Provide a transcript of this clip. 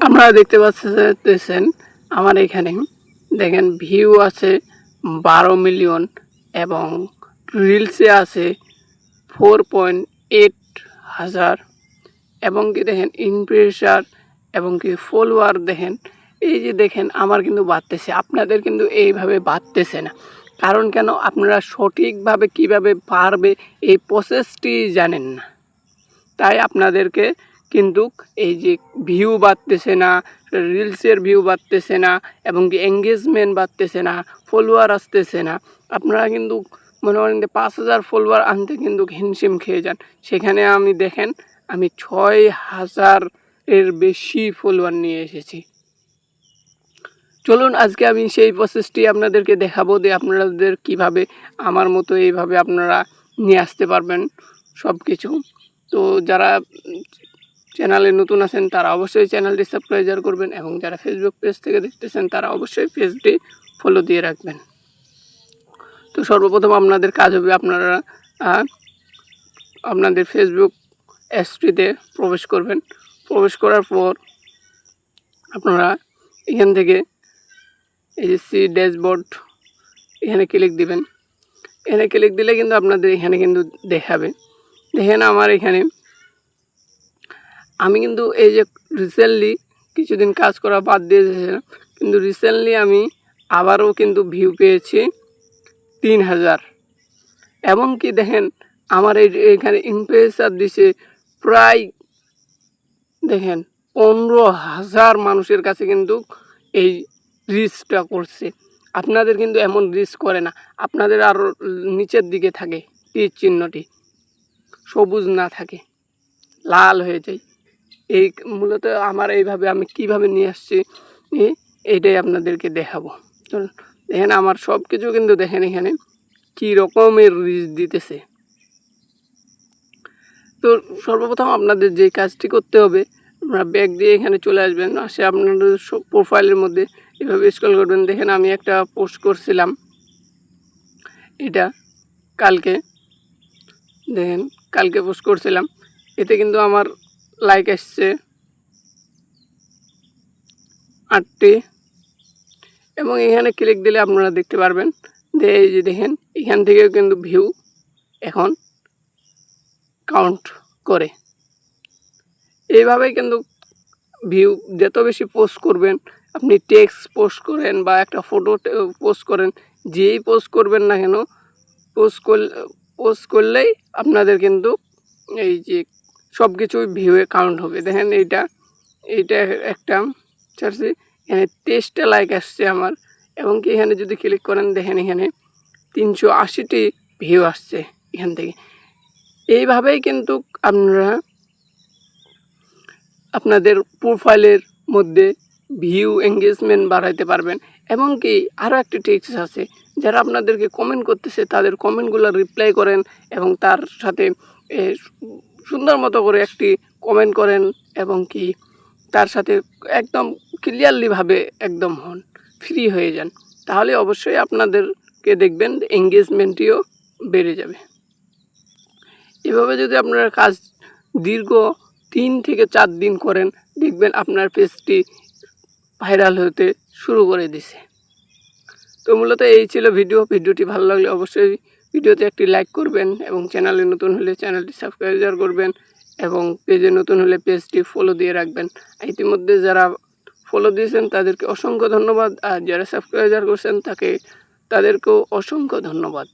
আপনারা দেখতে পাচ্ছেন আমার এখানে দেখেন ভিউ আছে 12 মিলিয়ন এবং রিলসে আছে 4.8 হাজার এবং কি দেখেন ইমপ্রেশন এবং কি ফলোয়ার দেখেন। এই যে দেখেন আমার কিন্তু বাড়তেছে, আপনাদের কিন্তু এইভাবে বাড়তেছে না। কারণ কেন? আপনারা সঠিকভাবে কিভাবে বাড়বে এই প্রসেসটি জানেন না, তাই আপনাদেরকে কিন্তু এই যে ভিউ বাড়তেছে না, রিলসের ভিউ বাড়তেছে না এবং কি এঙ্গেজমেন্ট বাড়তেছে না, ফলোয়ার আসতেছে না। আপনারা কিন্তু মনে করেন যে 5,000 ফলোয়ার আনতে কিন্তু হিমশিম খেয়ে যান। সেখানে আমি দেখেন আমি 6,000 এর বেশি ফলোয়ার নিয়ে এসেছি। চলুন আজকে আমি সেই প্রসেসটি আপনাদেরকে দেখাবো যে আপনাদের কিভাবে আমার মতো এইভাবে আপনারা নিয়ে আসতে পারবেন সব কিছু। তো যারা চ্যানেলে নতুন আছেন তারা অবশ্যই চ্যানেলটি সাবস্ক্রাইব করবেন এবং যারা ফেসবুক পেজ থেকে দেখতেছেন তারা অবশ্যই পেজটি ফলো দিয়ে রাখবেন। তো সর্বপ্রথম আপনাদের কাজ হবে আপনারা আপনাদের ফেসবুক অ্যাপসটিতে প্রবেশ করবেন। প্রবেশ করার পর আপনারা এখান থেকে এই যে সি ড্যাশবোর্ড এখানে ক্লিক দিবেন। এখানে ক্লিক দিলে কিন্তু আপনাদের এখানে কিন্তু দেখাবে। দেখেন আমার এখানে আমি কিন্তু এই যে রিসেন্টলি কিছুদিন কাজ করা বাদ দিয়েছিলাম, কিন্তু রিসেন্টলি আমি আবারও কিন্তু ভিউ পেয়েছি 3,000 এবং কি দেখেন আমার এখানে ইমপ্রেশন দিছে প্রায় দেখেন 15,000 মানুষের কাছে কিন্তু এই রিচটা করছে। আপনাদের কিন্তু এমন রিচ করে না, আপনাদের আরও নিচের দিকে থাকে তীর চিহ্নটি, সবুজ না থাকে, লাল হয়ে যায়। এই মূলত আমার এইভাবে আমি কিভাবে নিয়ে আসছি এইটাই আপনাদেরকে দেখাবো। তো দেখেন আমার সব কিছু কিন্তু দেখেন এখানে কী রকমের রিচ দিতেছে। তো সর্বপ্রথম আপনাদের যে কাজটি করতে হবে, আপনারা ব্যাক দিয়ে এখানে চলে আসবেন। আসে আপনাদের সব প্রোফাইলের মধ্যে এভাবে স্ক্রল করবেন। দেখেন আমি একটা পোস্ট করছিলাম, এটা কালকে, দেখেন কালকে পোস্ট করছিলাম, এতে কিন্তু আমার লাইক আসছে 8টি এবং এখানে ক্লিক দিলে আপনারা দেখতে পারবেন যে এই যে দেখেন এখান থেকেও কিন্তু ভিউ এখন কাউন্ট করে। এইভাবেই কিন্তু ভিউ যত বেশি পোস্ট করবেন, আপনি টেক্সট পোস্ট করেন বা একটা ফটো পোস্ট করেন, যেই পোস্ট করবেন না কেন পোস্ট করলেই আপনাদের কিন্তু এই যে সব কিছুই ভিউয়ে কাউন্ট হবে। দেখেন এইটা একটা ছাড়ছি, এখানে 23টা লাইক আসছে আমার এবং কি এখানে যদি ক্লিক করেন দেখেন এখানে 380টি ভিউ আসছে এখান থেকে। এইভাবেই কিন্তু আপনারা আপনাদের প্রোফাইলের মধ্যে ভিউ এঙ্গেজমেন্ট বাড়াইতে পারবেন। এবং কি আরও একটি টিপস আছে, যারা আপনাদেরকে কমেন্ট করতেছে তাদের কমেন্টগুলো রিপ্লাই করেন এবং তার সাথে সুন্দর মতো করে একটি কমেন্ট করেন এবং কি তার সাথে একদম ক্লিয়ারলিভাবে একদম হন, ফ্রি হয়ে যান, তাহলে অবশ্যই আপনাদেরকে দেখবেন এঙ্গেজমেন্টটিও বেড়ে যাবে। এভাবে যদি আপনারা কাজ দীর্ঘ 3 থেকে 4 দিন করেন, দেখবেন আপনার পেজটি ভাইরাল হতে শুরু করে দিছে। তো মূলত এই ছিল ভিডিওটি ভালো লাগলে অবশ্যই ভিডিওতে একটি লাইক করবেন এবং চ্যানেলে নতুন হলে চ্যানেলটি সাবস্ক্রাইব করবেন এবং পেজে নতুন হলে পেজটি ফলো দিয়ে রাখবেন। ইতিমধ্যে যারা ফলো দিয়েছেন তাদেরকে অসংখ্য ধন্যবাদ, আর যারা সাবস্ক্রাইব করছেন তাদেরকেও অসংখ্য ধন্যবাদ।